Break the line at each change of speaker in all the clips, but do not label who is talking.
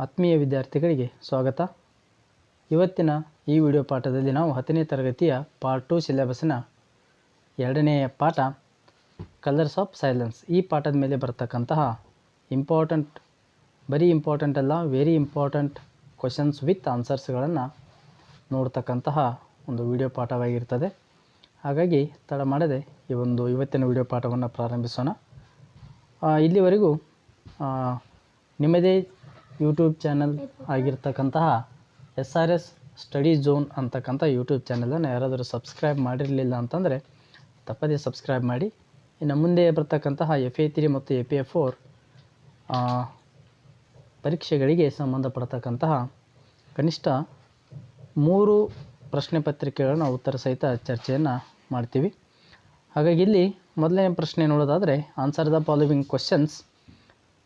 ಆತ್ಮೀಯ ವಿದ್ಯಾರ್ಥಿಗಳಿಗೆ ಸ್ವಾಗತ. ಇವತ್ತಿನ ಈ ವಿಡಿಯೋ ಪಾಠದಲ್ಲಿ ನಾವು 10ನೇ ತರಗತಿಯ ಪಾರ್ಟ್ 2 ಸಿಲೆಬಸ್ನ 2ನೇ ಪಾಠ ಕಲರ್ಸ್ ಆಫ್ ಸೈಲೆನ್ಸ್ ಈ ಪಾಠದ ಮೇಲೆ ಬರ್ತಕ್ಕಂತಹ ಇಂಪಾರ್ಟೆಂಟ್, ಬರೀ ಇಂಪಾರ್ಟೆಂಟ್ ಅಲ್ಲ, ವೆರಿ ಇಂಪಾರ್ಟೆಂಟ್ ಕ್ವಶನ್ಸ್ ವಿತ್ ಆನ್ಸರ್ಸ್ಗಳನ್ನು ನೋಡ್ತಕ್ಕಂತಹ ಒಂದು ವಿಡಿಯೋ ಪಾಠವಾಗಿರ್ತದೆ. ಹಾಗಾಗಿ ತಡ ಮಾಡದೆ ಇವತ್ತಿನ ವಿಡಿಯೋ ಪಾಠವನ್ನು ಪ್ರಾರಂಭಿಸೋಣ. ಇಲ್ಲಿವರೆಗೂ ನಿಮ್ಮದೇ ಯೂಟ್ಯೂಬ್ ಚಾನಲ್ ಆಗಿರ್ತಕ್ಕಂತಹ SRS ಸ್ಟಡಿ ಝೋನ್ ಅಂತಕ್ಕಂಥ ಯೂಟ್ಯೂಬ್ ಚಾನಲನ್ನು ಯಾರಾದರೂ ಸಬ್ಸ್ಕ್ರೈಬ್ ಮಾಡಿರಲಿಲ್ಲ ಅಂತಂದರೆ ತಪ್ಪದೇ ಸಬ್ಸ್ಕ್ರೈಬ್ ಮಾಡಿ. ಇನ್ನು ಮುಂದೆ ಬರ್ತಕ್ಕಂತಹ FA3 ಮತ್ತು FA4 ಪರೀಕ್ಷೆಗಳಿಗೆ ಸಂಬಂಧಪಡ್ತಕ್ಕಂತಹ ಕನಿಷ್ಠ 3 ಪ್ರಶ್ನೆ ಪತ್ರಿಕೆಗಳನ್ನ ಉತ್ತರ ಸಹಿತ ಚರ್ಚೆಯನ್ನು ಮಾಡ್ತೀವಿ. ಹಾಗಾಗಿ ಇಲ್ಲಿ ಮೊದಲನೇ ಪ್ರಶ್ನೆ ನೋಡೋದಾದರೆ, answer the following questions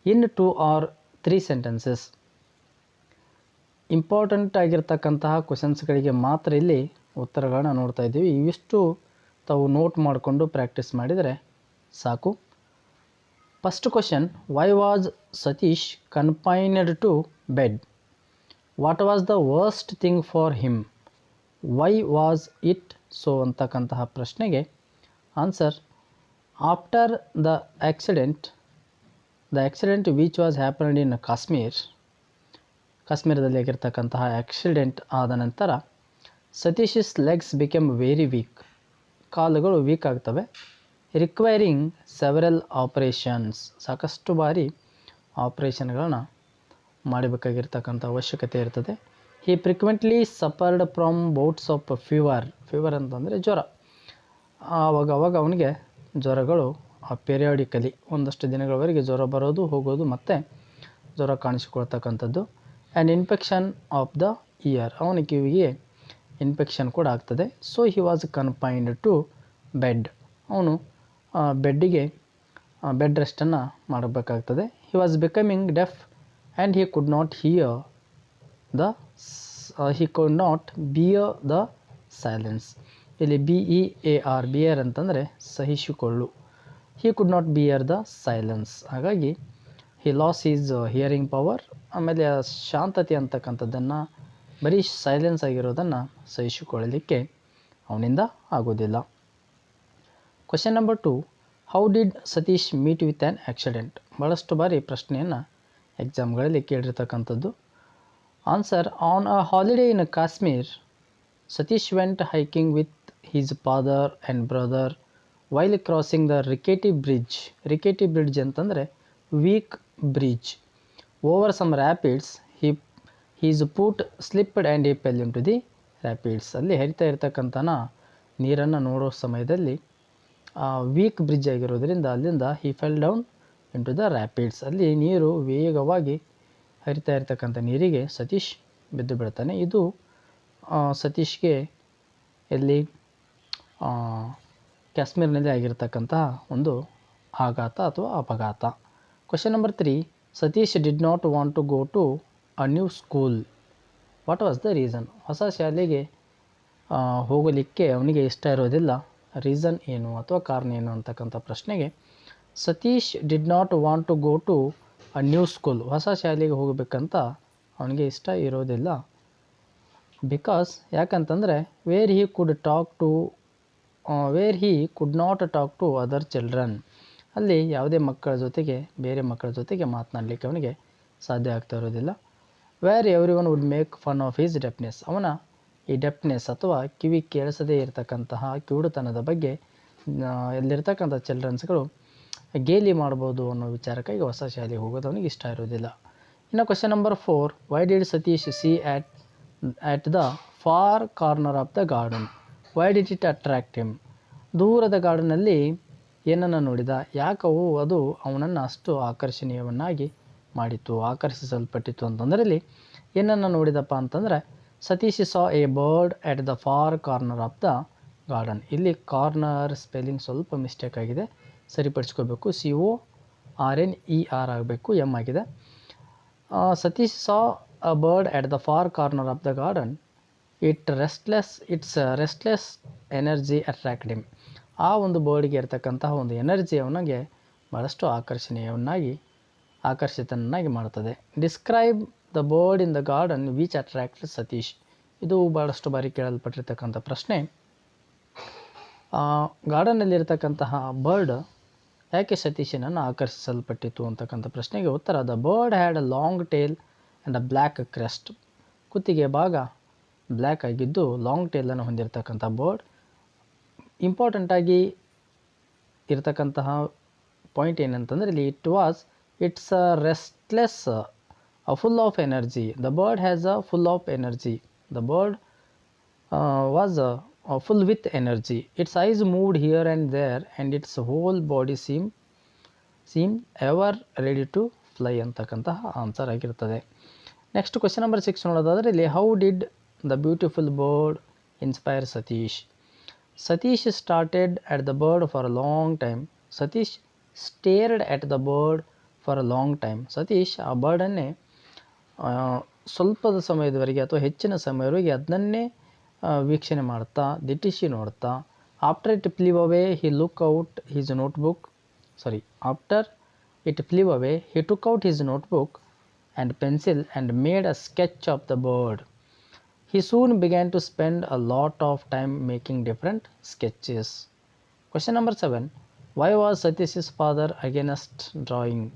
in 2 or 3 sentences. Important ಆಗಿರ್ತಕ್ಕಂತಹ ಕ್ವಶನ್ಸ್ಗಳಿಗೆ ಮಾತ್ರ ಇಲ್ಲಿ ಉತ್ತರಗಳನ್ನ ನೋಡ್ತಾ ಇದ್ದೀವಿ. ಇವಿಷ್ಟು ತಾವು ನೋಟ್ ಮಾಡಿಕೊಂಡು ಪ್ರಾಕ್ಟೀಸ್ ಮಾಡಿದರೆ ಸಾಕು. First question, why was Satish confined to bed? What was the worst thing for him? Why was it so ಅಂತಕ್ಕಂತಹ ಪ್ರಶ್ನೆಗೆ answer, after the accident which was happened in ಕಾಶ್ಮೀರದಲ್ಲಿ ಆಗಿರ್ತಕ್ಕಂತಹ ಆಕ್ಸಿಡೆಂಟ್ ಆದ ನಂತರ Satish's legs become very weak, ಕಾಲುಗಳು weak ಆಗ್ತವೆ. Requiring several operations, ಸಾಕಷ್ಟು ಬಾರಿ ಆಪರೇಷನ್ಗಳನ್ನು ಮಾಡಬೇಕಾಗಿರ್ತಕ್ಕಂಥ ಅವಶ್ಯಕತೆ ಇರ್ತದೆ. He frequently suffered from bouts of fever ಅಂತಂದರೆ ಜ್ವರ. ಆವಾಗ ಅವನಿಗೆ ಜ್ವರಗಳು ಪೀರಿಯಾಡಿಕಲಿ ಒಂದಷ್ಟು ದಿನಗಳವರೆಗೆ ಜ್ವರ ಬರೋದು ಹೋಗೋದು ಮತ್ತು ಜ್ವರ ಕಾಣಿಸಿಕೊಳ್ತಕ್ಕಂಥದ್ದು. And infection of the ear, ಅವನ ಕಿವಿಗೆ ಇನ್ಫೆಕ್ಷನ್ ಕೂಡ ಆಗ್ತದೆ. So he was confined to bed, ಅವನು ಬೆಡ್ ರೆಸ್ಟನ್ನು ಮಾಡಬೇಕಾಗ್ತದೆ. He was becoming deaf and he could not bear the silence. ಇಲ್ಲಿ ಬಿಇಆರ್ ಅಂತಂದರೆ ಸಹಿಸಿಕೊಳ್ಳು. He could not bear the silence, ಹಾಗಾಗಿ he loses hearing power. ಆಮೇಲೆ ಶಾಂತತೆ ಅಂತಕ್ಕಂಥದ್ದನ್ನು, ಬರೀ ಸೈಲೆನ್ಸ್ ಆಗಿರೋದನ್ನು ಸಹಿಸಿಕೊಳ್ಳಲಿಕ್ಕೆ ಅವನಿಂದ ಆಗೋದಿಲ್ಲ. Question number 2, how did Satish meet with an accident? ಭಾಳಷ್ಟು ಬಾರಿ ಪ್ರಶ್ನೆಯನ್ನು ಎಕ್ಸಾಮ್ಗಳಲ್ಲಿ ಕೇಳಿರ್ತಕ್ಕಂಥದ್ದು. Answer, on a holiday in Kashmir Satish went hiking with his father and brother while crossing the Rickety Bridge ಅಂತಂದರೆ weak bridge. Over some rapids his foot slipped and he fell into the rapids. ಅಲ್ಲಿ ಹರಿತಾ ಇರ್ತಕ್ಕಂಥ ನೀರನ್ನು ನೋಡೋ ಸಮಯದಲ್ಲಿ weak bridge ಆಗಿರೋದ್ರಿಂದ ಅಲ್ಲಿಂದ he fell down into the rapids. ಅಲ್ಲಿ ನೀರು ವೇಗವಾಗಿ ಹರಿತಾ ಇರ್ತಕ್ಕಂಥ ನೀರಿಗೆ ಸತೀಶ್ ಬಿದ್ದು ಬಿಡ್ತಾನೆ. ಇದು ಸತೀಶ್ಗೆ ಎಲ್ಲಿ ಕಾಶ್ಮೀರ್ನಲ್ಲಿ ಆಗಿರ್ತಕ್ಕಂತಹ ಒಂದು ಆಘಾತ ಅಥವಾ ಅಪಘಾತ. Question number 3, Satish did not want to go to a new school. What was the reason? ಹೊಸ ಶಾಲೆಗೆ ಹೋಗಲಿಕ್ಕೆ ಅವನಿಗೆ ಇಷ್ಟ ಇರೋದಿಲ್ಲ. ರೀಸನ್ ಏನು ಅಥವಾ ಕಾರಣ ಏನು ಅಂತಕ್ಕಂಥ ಪ್ರಶ್ನೆಗೆ Satish did not want to go to a new school, ಹೊಸ ಶಾಲೆಗೆ ಹೋಗಬೇಕಂತ ಅವನಿಗೆ ಇಷ್ಟ ಇರೋದಿಲ್ಲ. ಬಿಕಾಸ್, ಯಾಕಂತಂದರೆ where he could not talk to other children, ಅಲ್ಲಿ ಯಾವುದೇ ಬೇರೆ ಮಕ್ಕಳ ಜೊತೆಗೆ ಮಾತನಾಡಲಿಕ್ಕೆ ಅವನಿಗೆ ಸಾಧ್ಯ ಆಗ್ತಾ ಇರೋದಿಲ್ಲ. Wear every one wood make fun of his deafness, ಅವನ ಈ ಡೆಫ್ನೆಸ್ ಅಥವಾ ಕಿವಿ ಕೇಳಿಸದೇ ಇರತಕ್ಕಂತಹ ಕಿವುಡುತನದ ಬಗ್ಗೆ ಎಲ್ಲಿರ್ತಕ್ಕಂಥ ಚಿಲ್ಡ್ರನ್ಸ್ಗಳು ಗೇಲಿ ಮಾಡ್ಬೋದು ಅನ್ನೋ ವಿಚಾರಕ್ಕಾಗಿ ಹೊಸ ಶಾಲೆಗೆ ಹೋಗೋದು ಅವನಿಗೆ ಇಷ್ಟ ಇರೋದಿಲ್ಲ. ಇನ್ನು question number 4, Y did Satish C at the far corner of the garden? Why did it attract him? ದೂರದ ಗಾರ್ಡನಲ್ಲಿ ಏನನ್ನು ನೋಡಿದ, ಯಾಕವು ಅದು ಅವನನ್ನು ಅಷ್ಟು ಆಕರ್ಷಿಸಲ್ಪಟ್ಟಿತು ಅಂತಂದರೆ ಇಲ್ಲಿ ಏನನ್ನು ನೋಡಿದಪ್ಪ ಅಂತಂದರೆ ಸತೀಶ್ ಸಾ A bird at the for corner of the garden. ಇಲ್ಲಿ ಕಾರ್ನರ್ ಸ್ಪೆಲ್ಲಿಂಗ್ ಸ್ವಲ್ಪ ಮಿಸ್ಟೇಕ್ ಆಗಿದೆ, ಸರಿಪಡಿಸ್ಕೋಬೇಕು. CORNER ಆಗಬೇಕು, M ಆಗಿದೆ. ಸತೀಶ್ ಸಾ a bird at the far corner of the garden. its restless energy attracted him. ಆ ಒಂದು ಬರ್ಡ್ಗೆ ಇರತಕ್ಕಂತಹ ಒಂದು ಎನರ್ಜಿ ಅವನಿಗೆ ಭಾಳಷ್ಟು ಆಕರ್ಷಿತನನ್ನಾಗಿ ಮಾಡ್ತದೆ. Describe the bird in the garden which attracted Satish. ಇದು ಭಾಳಷ್ಟು ಬಾರಿ ಕೇಳಲ್ಪಟ್ಟಿರ್ತಕ್ಕಂಥ ಪ್ರಶ್ನೆ. ಗಾರ್ಡನ್ನಲ್ಲಿರ್ತಕ್ಕಂತಹ ಬರ್ಡ್ ಯಾಕೆ ಸತೀಶನನ್ನು ಆಕರ್ಷಿಸಲ್ಪಟ್ಟಿತು ಅಂತಕ್ಕಂಥ ಪ್ರಶ್ನೆಗೆ ಉತ್ತರ, the bird had a long tail and a black crest. ಕುತ್ತಿಗೆ ಭಾಗ ಬ್ಲ್ಯಾಕ್ ಆಗಿದ್ದು ಲಾಂಗ್ ಟೇಲನ್ನು ಹೊಂದಿರತಕ್ಕಂಥ ಬರ್ಡ್. ಇಂಪಾರ್ಟೆಂಟಾಗಿ ಇರತಕ್ಕಂತಹ ಪಾಯಿಂಟ್ ಏನಂತಂದರೆ ಇಲ್ಲಿ it's a restless, full of energy. The bird has a full of energy. The bird was full with energy. Its eyes moved here and there and its whole body seemed ever ready to fly ಅಂತಕ್ಕಂತಹ answer ಆಗಿರ್ತದೆ. Next question number 6 ನೋಡೋದಾದರೆ ಇಲ್ಲಿ, how did the beautiful bird inspire Satish. Satish started at the bird for a long time. Satish stared at the bird for a long time. Satish ಆ ಬರ್ಡನ್ನೇ ಸ್ವಲ್ಪದ ಸಮಯದವರೆಗೆ ಅಥವಾ ಹೆಚ್ಚಿನ ಸಮಯದವರೆಗೆ ಅದನ್ನೇ ವೀಕ್ಷಣೆ ಮಾಡ್ತಾ ದಿಟ್ಟಿಸಿ ನೋಡ್ತಾ. After it flew away he look out his notebook after it flew away he took out his notebook and pencil and made a sketch of the bird. He soon began to spend a lot of time making different sketches. Question number 7, why was Satish's father against drawing.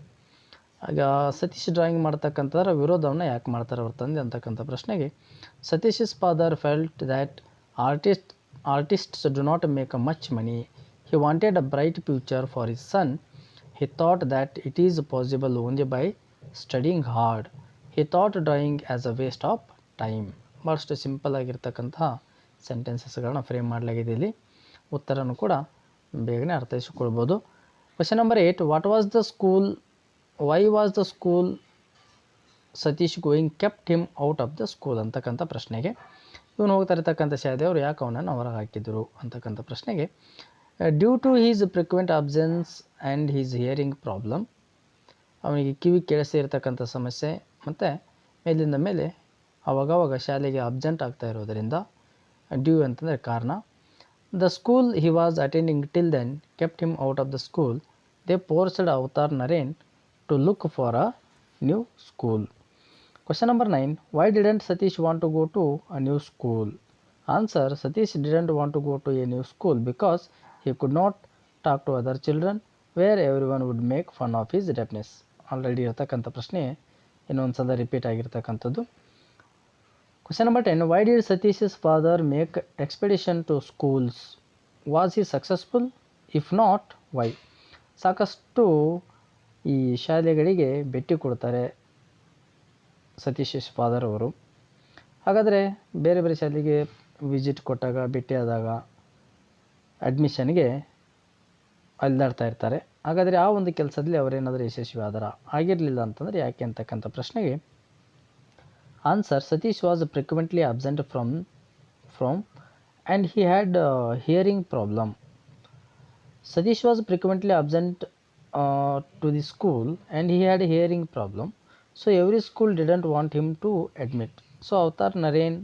ಆಗ Satish drawing ಮಾಡ್ತಕ್ಕಂಥದ್ರ ವಿರೋಧವನ್ನು ಯಾಕೆ ಮಾಡ್ತಾರೆ ಅವ್ರ ತಂದೆ ಅಂತಕ್ಕಂಥ ಪ್ರಶ್ನೆಗೆ, Satish's father felt that artists do not make a much money. He wanted a bright future for his son. He thought that it is possible only by studying hard. He thought drawing as a waste of time. ಭಾಳಷ್ಟು simple ಆಗಿರ್ತಕ್ಕಂತಹ ಸೆಂಟೆನ್ಸಸ್ಗಳನ್ನ frame ಮಾಡಲಾಗಿದೆ ಇಲ್ಲಿ. ಉತ್ತರನೂ ಕೂಡ ಬೇಗನೆ ಅರ್ಥೈಸಿಕೊಳ್ಬೋದು. Question number 8, why was the school Satish going kept him out of the school ಅಂತಕ್ಕಂಥ ಪ್ರಶ್ನೆಗೆ, ಇವನು ಹೋಗ್ತಾ ಇರ್ತಕ್ಕಂಥ ಶಾಲೆಯವರು ಯಾಕೆ ಅವನನ್ನು ಹೊರಗೆ ಹಾಕಿದ್ರು ಅಂತಕ್ಕಂಥ ಪ್ರಶ್ನೆಗೆ, due to his frequent absence and his hearing problem. ಅವನಿಗೆ ಕಿವಿ ಕೇಳಿಸದೇ ಇರತಕ್ಕಂಥ ಸಮಸ್ಯೆ ಮತ್ತು ಮೇಲಿಂದ ಮೇಲೆ ಅವಾಗವಾಗ ಶಾಲೆಗೆ ಅಬ್ಸೆಂಟ್ ಆಗ್ತಾ ಇರೋದರಿಂದ. ಡ್ಯೂ ಅಂತಂದರೆ ಕಾರಣ. The school he was attending till then kept him out of the school. They forced Avtar Narain to look for a new school. Question number 9, why didn't Satish want to go to a new school? Answer, Satish didn't want to go to a new school because he could not talk to other children where everyone would make fun of his deafness. Already ಇರತಕ್ಕಂಥ ಪ್ರಶ್ನೆ ಇನ್ನೊಂದು ಸಲ repeat ಆಗಿರ್ತಕ್ಕಂಥದ್ದು. Question number 10, why did Satish's father make expedition to schools? Was he successful? If not, why? ಸಾಕಷ್ಟು ಈ ಶಾಲೆಗಳಿಗೆ ಭೇಟಿ ಕೊಡ್ತಾರೆ ಸತೀಶ್ ಫಾದರ್ ಅವರು. ಹಾಗಾದರೆ ಬೇರೆ ಬೇರೆ ಶಾಲೆಗೆ ವಿಸಿಟ್ ಕೊಟ್ಟಾಗ, ಭೇಟಿಯಾದಾಗ ಅಡ್ಮಿಷನ್ಗೆ ಅಲ್ದಾಡ್ತಾ ಇರ್ತಾರೆ. ಹಾಗಾದರೆ ಆ ಒಂದು ಕೆಲಸದಲ್ಲಿ ಅವರೇನಾದರೂ ಯಶಸ್ವಿ ಆದರ, ಆಗಿರಲಿಲ್ಲ ಅಂತಂದರೆ ಯಾಕೆ ಅಂತಕ್ಕಂಥ ಪ್ರಶ್ನೆಗೆ answer, Satish was frequently absent from and he had hearing problem. Satish was frequently absent to the school and he had a hearing problem, so every school didn't want him to admit. So ಅವತಾರ್ ನರೇನ್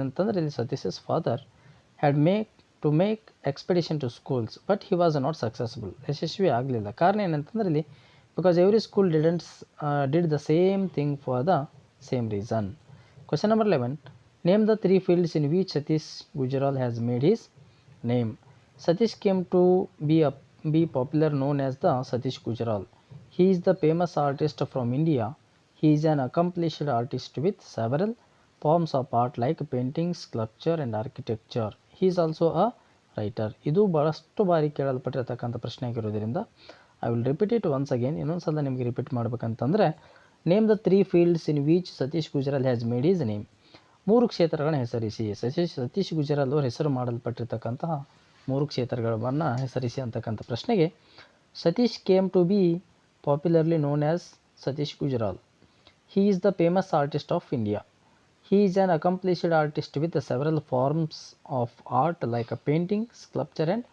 ಅಂತಂದರೆ ಇಲ್ಲಿ Satish's father had make expedition to schools but he was not successful. ಯಶಸ್ವಿ ಆಗಲಿಲ್ಲ. ಕಾರಣ ಏನಂತಂದರೆ ಇಲ್ಲಿ, because every school did the same thing for the same reason. Question number 11, name the 3 fields in which Satish Gujaral has made his name. Satish came to be popular known as the Satish Gujaral. He is the famous artist from India. He is an accomplished artist with several forms of art like painting, sculpture and architecture. He is also a writer. ಇದು ಬಹಳಷ್ಟು ಬಾರಿ ಕೇಳಲ್ಪಟ್ಟಿರತಕ್ಕಂಥ ಪ್ರಶ್ನೆ ಆಗಿರೋದ್ರಿಂದ I will repeat it once again. ಇನ್ನೊಂದು ಸಲ ನಿಮಗೆ repeat ಮಾಡಬೇಕಂತಂದರೆ, name the 3 fields in which Satish Gujral has made his name. 3 ಕ್ಷೇತ್ರಗಳನ್ನು ಹೆಸರಿಸಿ. ಸತೀಶ್ ಗುಜರಾಲ್ ಅವರು ಹೆಸರು ಮಾಡಲ್ಪಟ್ಟಿರ್ತಕ್ಕಂತಹ 3 ಕ್ಷೇತ್ರಗಳನ್ನು ಹೆಸರಿಸಿ ಅಂತಕ್ಕಂಥ ಪ್ರಶ್ನೆಗೆ, Satish came to be popularly known as Satish Gujral. He is the famous artist of India. He is an accomplished artist with several forms of art like a painting, sculpture and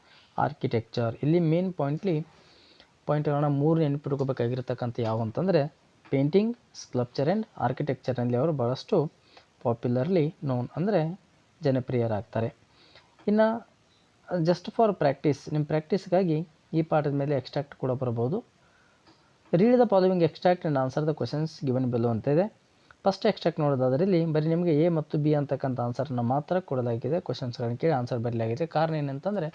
architecture. ಇಲ್ಲಿ main ಪಾಯಿಂಟ್ಗಳನ್ನ 3 ನೆನಪಿಟ್ಕೋಬೇಕಾಗಿರ್ತಕ್ಕಂಥ ಯಾವ ಅಂತಂದರೆ, ಪೇಂಟಿಂಗ್, ಸ್ಕಲ್ಪ್ಚರ್ ಆ್ಯಂಡ್ ಆರ್ಕಿಟೆಕ್ಚರ್ನಲ್ಲಿ ಅವರು ಭಾಳಷ್ಟು popularly non ಅಂದರೆ ಜನಪ್ರಿಯರಾಗ್ತಾರೆ. ಇನ್ನು just for practice, ನಿಮ್ಮ ಪ್ರಾಕ್ಟೀಸ್ಗಾಗಿ ಈ ಪಾಠದ ಮೇಲೆ ಎಕ್ಸ್ಟ್ರಾಕ್ಟ್ ಕೂಡ ಬರ್ಬೋದು. Read the following extract and answer the questions given below ಅಂತ ಇದೆ. ಫಸ್ಟ್ ಎಕ್ಸ್ಟ್ರಾಕ್ಟ್ ನೋಡೋದಾದ್ರೆ ಇಲ್ಲಿ ಬರೀ ನಿಮಗೆ ಎ ಮತ್ತು ಬಿ ಅಂತಕ್ಕಂಥ ಆನ್ಸರ್ನ ಮಾತ್ರ ಕೊಡಲಾಗಿದೆ. ಕ್ವಶನ್ಸ್ಗಳನ್ನ ಕೇಳಿ ಆನ್ಸರ್ ಬರಲಾಗಿದೆ. ಕಾರಣ ಏನಂತಂದರೆ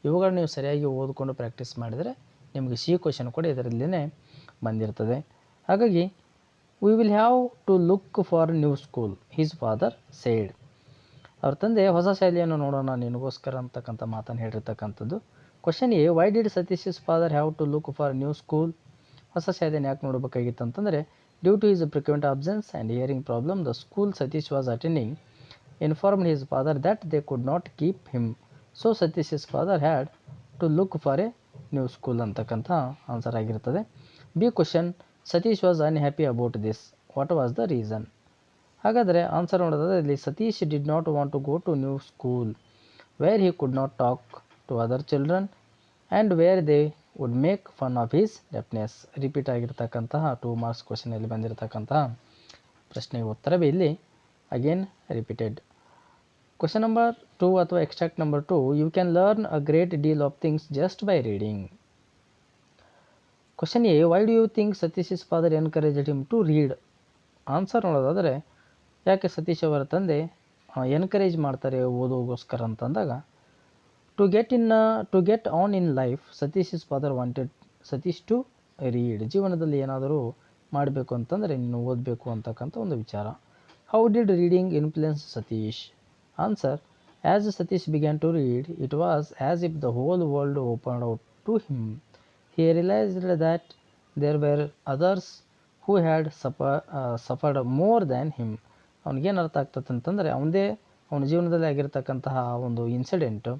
ಇವುಗಳನ್ನ ನೀವು ಸರಿಯಾಗಿ ಓದಿಕೊಂಡು ಪ್ರಾಕ್ಟೀಸ್ ಮಾಡಿದರೆ ನಿಮಗೆ ಸಿ ಕ್ವಶನ್ ಕೂಡ ಇದರಲ್ಲೇ ಬಂದಿರ್ತದೆ. ಹಾಗಾಗಿ we will have to look for new school his father said. ಅವ್ರ ತಂದೆ ಹೊಸ ಶಾಲೆಯನ್ನು ನೋಡೋಣ ನಿನಗೋಸ್ಕರ ಅಂತಕ್ಕಂಥ ಮಾತನ್ನು ಹೇಳಿರ್ತಕ್ಕಂಥದ್ದು. Question A, why did Satish father have to look for new school? ಹೊಸ ಶಾಲೆಯನ್ನು ಯಾಕೆ ನೋಡಬೇಕಾಗಿತ್ತು ಅಂತಂದರೆ due to his frequent absence and hearing problem the school Satish was attending informed his father that they could not keep him. So Satish father had to look for A new school ಅಂತಕ್ಕಂಥ answer ಆಗಿರ್ತದೆ. B question, Satish was unhappy about this, what was the reason? ಹಾಗಾದರೆ answer ನೋಡೋದಾದರೆ ಇಲ್ಲಿ Satish did not want to go to new school where he could not talk to other children and where they would make fun of his deafness. Repeat ಆಗಿರ್ತಕ್ಕಂತಹ 2 marks ಕ್ವಶನಲ್ಲಿ ಬಂದಿರತಕ್ಕಂತಹ ಪ್ರಶ್ನೆಗೆ ಉತ್ತರವೇ ಇಲ್ಲಿ again repeated. Question number 2 ಅಥವಾ extract number 2, you can learn a great deal of things just by reading. Question A, why do you think Satish father encouraged him to read? Answer ನೋಡೋದಾದರೆ ಯಾಕೆ ಸತೀಶ್ ಅವರ ತಂದೆ ಎನ್ಕರೇಜ್ ಮಾಡ್ತಾರೆ ಓದೋಗೋಸ್ಕರ ಅಂತಂದಾಗ to get on in life Satish father wanted Satish to read. ಜೀವನದಲ್ಲಿ ಏನಾದರೂ ಮಾಡಬೇಕು ಅಂತಂದರೆ ನೀನು ಓದಬೇಕು ಅಂತಕ್ಕಂಥ ಒಂದು ವಿಚಾರ. How did reading influence Satish? Answer, as Satish began to read it was as if the whole world opened out to him. He realized that there were others who had suffered more than him. ಅವನಿಗೇನು ಅರ್ಥ ಆಗ್ತದೆ ಅಂತಂದರೆ ಅವನ ಜೀವನದಲ್ಲಿ ಆಗಿರ್ತಕ್ಕಂತಹ ಒಂದು incident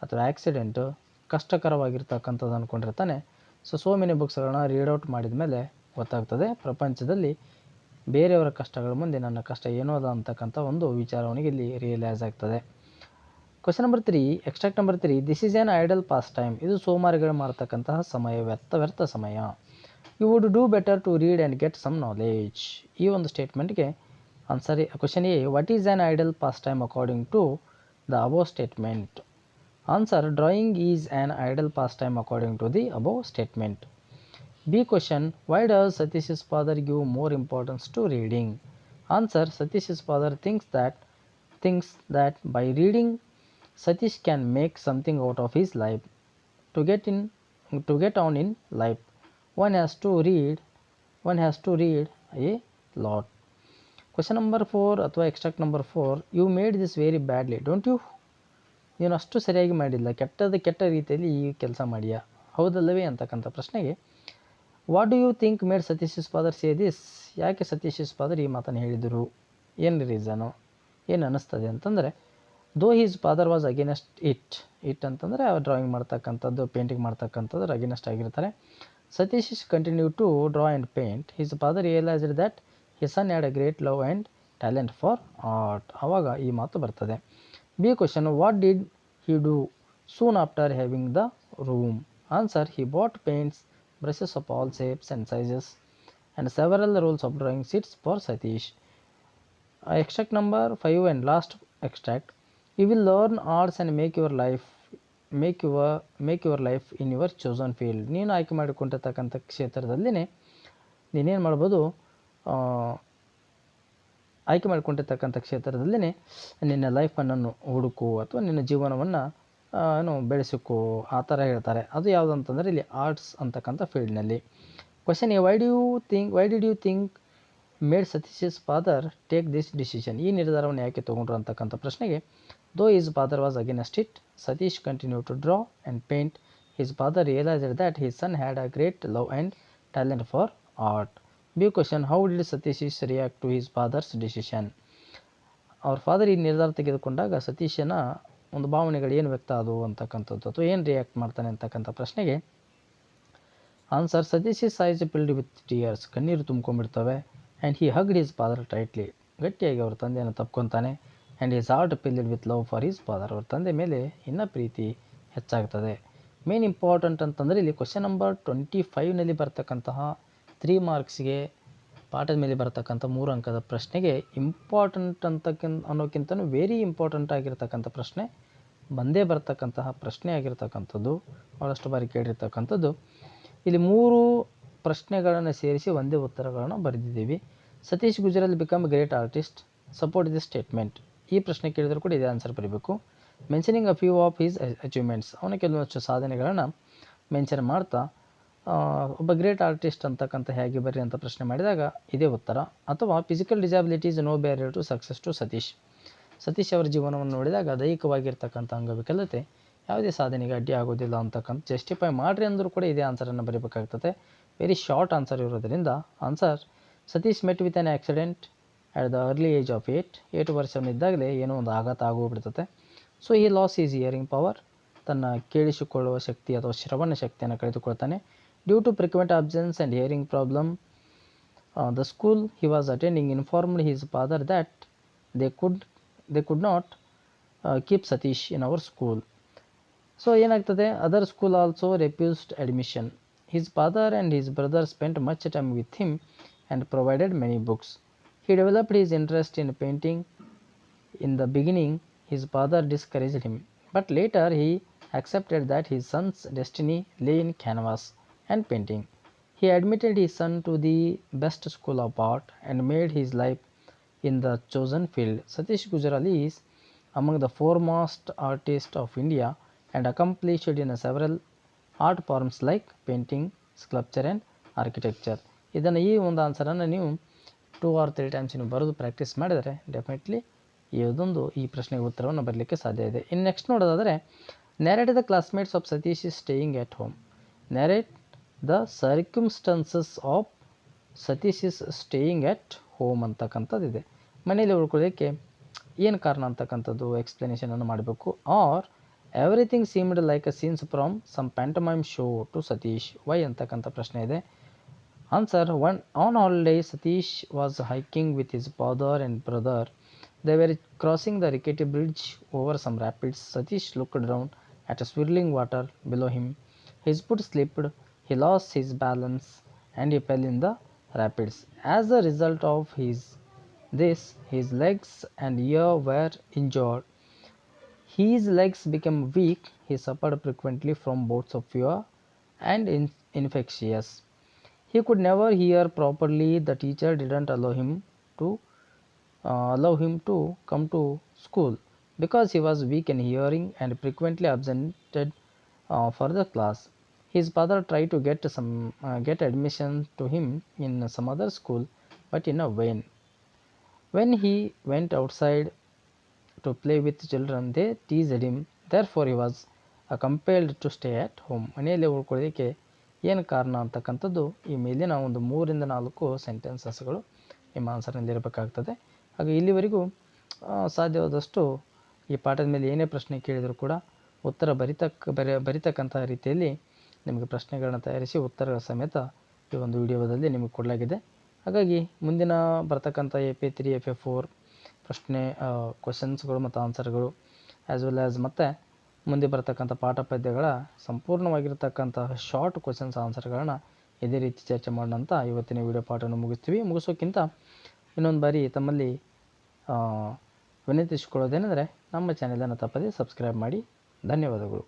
ಅಥವಾ accident ಕಷ್ಟಕರವಾಗಿರ್ತಕ್ಕಂಥದ್ದು ಅಂದ್ಕೊಂಡಿರ್ತಾನೆ. ಸೋ ಮೆನಿ ಬುಕ್ಸ್ಗಳನ್ನ ರೀಡ್ ಔಟ್ ಮಾಡಿದ ಮೇಲೆ ಗೊತ್ತಾಗ್ತದೆ ಪ್ರಪಂಚದಲ್ಲಿ ಬೇರೆಯವರ ಕಷ್ಟಗಳ ಮುಂದೆ ನನ್ನ ಕಷ್ಟ ಏನೋ ಅದ ಅಂತಕ್ಕಂಥ ಒಂದು ವಿಚಾರ ಅವನಿಗೆ ಇಲ್ಲಿ ರಿಯಲೈಸ್ ಆಗ್ತದೆ. Question number 3, extract number 3, this is an idle pastime. ಇದು ಸೋಮಾರಿಗಳು ಮಾಡ್ತಕ್ಕಂತಹ ಸಮಯ, ವ್ಯರ್ಥ ಸಮಯ. You would do better to read and get some knowledge. ಈ ಒಂದು ಸ್ಟೇಟ್ಮೆಂಟ್ಗೆ answer question A, what is an idle pastime according to the above statement? Answer, drawing is an idle pastime according to the above statement. B question, why does Satish father give more importance to reading? Answer, Satish father thinks that by reading Satish can make something out of his life. To get on in life, one has to read a lot. Question number 4 ಅಥವಾ extract number 4, you made this very badly don't you? ನೀನು ಅಷ್ಟು ಸರಿಯಾಗಿ ಮಾಡಿಲ್ಲ, ಕೆಟ್ಟ ರೀತಿಯಲ್ಲಿ ಈ ಕೆಲಸ ಮಾಡಿಯಾ, ಹೌದಲ್ಲವೇ ಅಂತಕ್ಕಂಥ ಪ್ರಶ್ನೆಗೆ what do you think made Satish father say this? ಯಾಕೆ ಸತೀಶ್ ಫಾದರ್ ಈ ಮಾತನ್ನು ಹೇಳಿದರು, ಏನು ರೀಸನು, ಏನು ಅನ್ನಿಸ್ತದೆ ಅಂತಂದರೆ though his father was against it ಅಂತಂದರೆ ಅವ್ರು ಡ್ರಾಯಿಂಗ್ ಮಾಡ್ತಕ್ಕಂಥದ್ದು, ಪೇಂಟಿಂಗ್ ಮಾಡ್ತಕ್ಕಂಥದ್ದು ಅಗೇನೆಸ್ಟ್ ಆಗಿರ್ತಾರೆ. Satish continue to draw and paint. His father realised that his son had a great love and talent for art. ಆವಾಗ ಈ ಮಾತು ಬರ್ತದೆ. B question, what did he do soon after having the room? Answer, he bought paints, brushes of all shapes and sizes and several rolls of drawing sheets for Satish. Extract number 5 and last extract, you will learn arts and make your life in your chosen field. ನೀನು ಆಯ್ಕೆ ಮಾಡಿಕೊಂಡಿರ್ತಕ್ಕಂಥ ಕ್ಷೇತ್ರದಲ್ಲಿನೇ ನೀನೇನು ಮಾಡ್ಬೋದು, ಆಯ್ಕೆ ಮಾಡಿಕೊಂಡಿರ್ತಕ್ಕಂಥ ಕ್ಷೇತ್ರದಲ್ಲಿನೇ ನಿನ್ನ ಲೈಫನ್ನು ಹುಡುಕು ಅಥವಾ ನಿನ್ನ ಜೀವನವನ್ನು ಬೆಳೆಸಿಕೋ ಆ ಥರ ಹೇಳ್ತಾರೆ. ಅದು ಯಾವುದು ಅಂತಂದರೆ ಇಲ್ಲಿ ಆರ್ಟ್ಸ್ ಅಂತಕ್ಕಂಥ ಫೀಲ್ಡ್ನಲ್ಲಿ. Question A, why did you think made Satish father take this decision? ಈ ನಿರ್ಧಾರವನ್ನು ಯಾಕೆ ತೊಗೊಂಡ್ರು ಅಂತಕ್ಕಂಥ ಪ್ರಶ್ನೆಗೆ though his father was against it, Satish continued to draw and paint. His father realized that his son had a great love and talent for art. B question, how did Satish react to his father's decision? ಅವ್ರ father ಈ ನಿರ್ಧಾರ ತೆಗೆದುಕೊಂಡಾಗ ಸತೀಶನ ಒಂದು ಭಾವನೆಗಳು ಏನು ವ್ಯಕ್ತ ಆದವು ಅಂತಕ್ಕಂಥದ್ದು ಅಥವಾ ಏನು ರಿಯಾಕ್ಟ್ ಮಾಡ್ತಾನೆ ಅಂತಕ್ಕಂಥ ಪ್ರಶ್ನೆಗೆ answer, Satish eyes filled with tears. ಕಣ್ಣೀರು ತುಂಬ್ಕೊಂಡ್ಬಿಡ್ತವೆ. And he hugged his father tightly. ಗಟ್ಟಿಯಾಗಿ ಅವ್ರ ತಂದೆಯನ್ನು ತಪ್ಕೊತಾನೆ. And his heart filled with love for his father. ಅವ್ರ ತಂದೆ ಮೇಲೆ ಇನ್ನೂ ಪ್ರೀತಿ ಹೆಚ್ಚಾಗ್ತದೆ. ಮೇನ್ ಇಂಪಾರ್ಟೆಂಟ್ ಅಂತಂದರೆ ಇಲ್ಲಿ ಕ್ವಶನ್ ನಂಬರ್ 25ನಲ್ಲಿ ಬರ್ತಕ್ಕಂತಹ 3 ಮಾರ್ಕ್ಸ್ಗೆ ಪಾಠದ ಮೇಲೆ ಬರ್ತಕ್ಕಂಥ 3 ಅಂಕದ ಪ್ರಶ್ನೆಗೆ ಇಂಪಾರ್ಟೆಂಟ್ ಅನ್ನೋಕ್ಕಿಂತಲೂ ವೆರಿ ಇಂಪಾರ್ಟೆಂಟ್ ಆಗಿರ್ತಕ್ಕಂಥ ಪ್ರಶ್ನೆ ಬಂದೇ ಬರ್ತಕ್ಕಂತಹ ಪ್ರಶ್ನೆ ಆಗಿರ್ತಕ್ಕಂಥದ್ದು, ಭಾಳಷ್ಟು ಬಾರಿ ಕೇಳಿರ್ತಕ್ಕಂಥದ್ದು. ಇಲ್ಲಿ 3 ಪ್ರಶ್ನೆಗಳನ್ನು ಸೇರಿಸಿ ಒಂದೇ ಉತ್ತರಗಳನ್ನು ಬರೆದಿದ್ದೀವಿ. Satish Gujral become great artist, support this statement. ಈ ಪ್ರಶ್ನೆ ಕೇಳಿದ್ರು ಕೂಡ ಇದೇ ಆನ್ಸರ್ ಬರೀಬೇಕು. Mentioning a few of his achievements, ಅವನ ಕೆಲವೊಂದಷ್ಟು ಸಾಧನೆಗಳನ್ನು ಮೆನ್ಷನ್ ಮಾಡ್ತಾ ಒಬ್ಬ ಗ್ರೇಟ್ ಆರ್ಟಿಸ್ಟ್ ಅಂತಕ್ಕಂಥ ಹೇಗೆ ಬರ್ರಿ ಅಂತ ಪ್ರಶ್ನೆ ಮಾಡಿದಾಗ ಇದೇ ಉತ್ತರ. ಅಥವಾ physical disability is no barrier to success to Satish. Satish ಅವರ ಜೀವನವನ್ನು ನೋಡಿದಾಗ ದೈಹಿಕವಾಗಿರ್ತಕ್ಕಂಥ ಅಂಗವಿಕಲತೆ ಯಾವುದೇ ಸಾಧನೆಗೆ ಅಡ್ಡಿ ಆಗೋದಿಲ್ಲ ಅಂತಕ್ಕಂಥ ಜಸ್ಟಿಫೈ ಮಾಡಿರಿ ಅಂದರೂ ಕೂಡ ಇದೇ ಆನ್ಸರನ್ನು ಬರೀಬೇಕಾಗ್ತದೆ. ವೆರಿ ಶಾರ್ಟ್ ಆನ್ಸರ್ ಇರೋದರಿಂದ answer Satish met with an accident at the early age of 8 ವರ್ಷವನ್ನಿದ್ದಾಗಲೇ ಏನೋ ಒಂದು ಆಘಾತ ಆಗೋಗ್ಬಿಡ್ತದೆ. ಸೊ ಈ ಲಾಸ್ ಈಸ್ ಹಿಯರಿಂಗ್ ಪವರ್, ತನ್ನ ಕೇಳಿಸಿಕೊಳ್ಳುವ ಶಕ್ತಿ ಅಥವಾ ಶ್ರವಣ ಶಕ್ತಿಯನ್ನು ಕಳೆದುಕೊಳ್ತಾನೆ. Due to frequent absence and hearing problem, the school he was attending informed his father that they could not keep Satish in our school. So ಏನಾಗ್ತದೆ, other school also refused admission. His father and his brother spent much time with him and provided many books. He developed his interest in painting. In the beginning, his father discouraged him, but later he accepted that his son's destiny lay in canvas and painting. He admitted his son to the best school of art and made his life in the chosen field. Satish Gujaral is among the foremost artists of India and accomplished in several art forms like painting, sculpture and architecture. ಇದನ್ನು ಈ ಒಂದು ಆನ್ಸರನ್ನು ನೀವು 2 or 3 times ನೀವು ಬರೆದು practice ಮಾಡಿದರೆ definitely ಈ ಪ್ರಶ್ನೆಗೆ ಉತ್ತರವನ್ನು ಬರಲಿಕ್ಕೆ ಸಾಧ್ಯ ಇದೆ. ಇನ್ನು ನೆಕ್ಸ್ಟ್ ನೋಡೋದಾದರೆ, narrate the classmates of Satish is staying at home. Narrate the circumstances of Satish is staying at home ಅಂತಕ್ಕಂಥದ್ದಿದೆ. ಮನೆಯಲ್ಲಿ ಉಳ್ಕೊಳ್ಳೋದಕ್ಕೆ ಏನು ಕಾರಣ ಅಂತಕ್ಕಂಥದ್ದು ಎಕ್ಸ್ಪ್ಲನೇಷನನ್ನು ಮಾಡಬೇಕು. Or everything seemed like a scenes from some pantomime show to Satish. Why ಅಂತಕ್ಕಂಥ ಪ್ರಶ್ನೆ ಇದೆ. Answer: on holiday, Satish was hiking with his father and brother. They were crossing the rickety bridge over some rapids. Satish looked down at a swirling water below him. His foot slipped, he lost his balance, and he fell in the rapids. As a result of this, his legs and ear were injured. His legs became weak. He suffered frequently from bouts of fever and infectious. He could never hear properly. The teacher didn't allow him to come to school because he was weak in hearing and frequently absented for the class. His father tried to get admission to him in some other school, but in a vain. When he went outside to play with children, they teased him. Therefore, he was compelled to stay at home. ಮನೆಯಲ್ಲೇ ಉಳ್ಕೊಳ್ಳೋದಕ್ಕೆ ಏನು ಕಾರಣ ಅಂತಕ್ಕಂಥದ್ದು ಈ ಮೇಲಿನ ಒಂದು 3 ರಿಂದ 4 ಸೆಂಟೆನ್ಸಸ್ಗಳು ನಿಮ್ಮ ಆನ್ಸರ್ನಲ್ಲಿ ಇರಬೇಕಾಗ್ತದೆ. ಹಾಗೆ ಇಲ್ಲಿವರೆಗೂ ಸಾಧ್ಯವಾದಷ್ಟು ಈ ಪಾಠದ ಮೇಲೆ ಏನೇ ಪ್ರಶ್ನೆ ಕೇಳಿದರೂ ಕೂಡ ಉತ್ತರ ಬರಿತಕ್ಕಂಥ ರೀತಿಯಲ್ಲಿ ನಿಮಗೆ ಪ್ರಶ್ನೆಗಳನ್ನ ತಯಾರಿಸಿ ಉತ್ತರಗಳ ಸಮೇತ ಈ ಒಂದು ವಿಡಿಯೋದಲ್ಲಿ ನಿಮಗೆ ಕೊಡಲಾಗಿದೆ. ಹಾಗಾಗಿ ಮುಂದಿನ ಬರ್ತಕ್ಕಂಥ FA3 FA4 ಪ್ರಶ್ನೆ ಕ್ವಶನ್ಸ್ಗಳು ಮತ್ತು ಆನ್ಸರ್ಗಳು ಆ್ಯಸ್ ವೆಲ್ ಆ್ಯಸ್ ಮತ್ತು ಮುಂದೆ ಬರ್ತಕ್ಕಂಥ ಪಾಠ ಪದ್ಯಗಳ ಸಂಪೂರ್ಣವಾಗಿರ್ತಕ್ಕಂಥ ಶಾರ್ಟ್ ಕ್ವಶನ್ಸ್ ಆನ್ಸರ್ಗಳನ್ನ ಇದೇ ರೀತಿ ಚರ್ಚೆ ಮಾಡೋಣ ಅಂತ ಇವತ್ತಿನ ವಿಡಿಯೋ ಪಾಠವನ್ನು ಮುಗಿಸೋಕ್ಕಿಂತ ಇನ್ನೊಂದು ಬಾರಿ ತಮ್ಮಲ್ಲಿ ವಿನಂತಿಸಿಕೊಳ್ಳೋದೇನೆಂದರೆ ನಮ್ಮ ಚಾನೆಲನ್ನು ತಪ್ಪದೇ ಸಬ್ಸ್ಕ್ರೈಬ್ ಮಾಡಿ. ಧನ್ಯವಾದಗಳು.